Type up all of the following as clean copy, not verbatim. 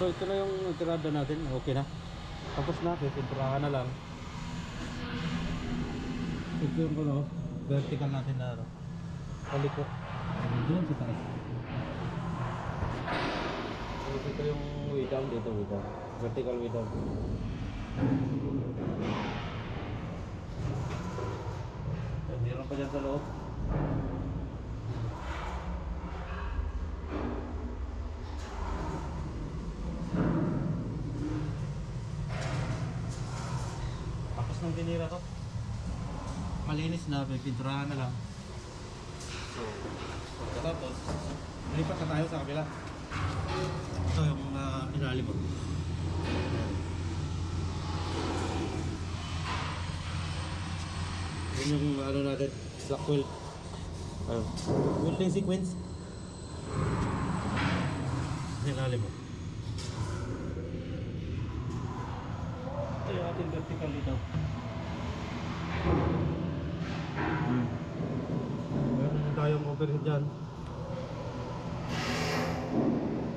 So ito na yung entrada natin. Okay na. Tapos na. Pipinturahan na lang. Ito yung vertical natin na paliko. Doon sa taas. So ito yung way down dito. Way down. Vertical way down. Meron pa dyan sa loob. Tapos nang tinira to, malinis na, pipinturahan na lang. So, pagkatapos lipat na tayo sa kabila. Ito yung ilalim mo. Yun yung ano natin, slack wheel. Welding sequence. Ilalim mo. Ito yung ating vertical dito. Meron tayong overhead dyan.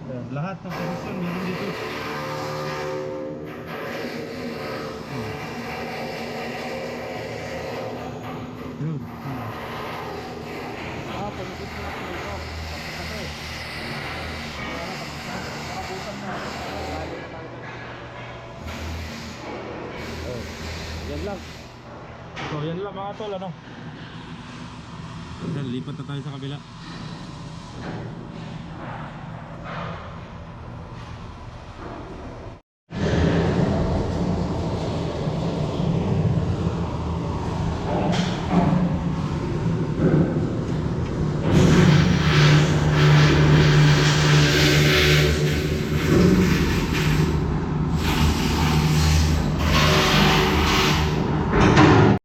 Ayan, lahat ng posisyon meron dito. Yun. Pagkakit na natin ito. Kasi nakabutan na. Yan lang. So yan lang mga tol, ano. Then lipat na tayo sa kabila.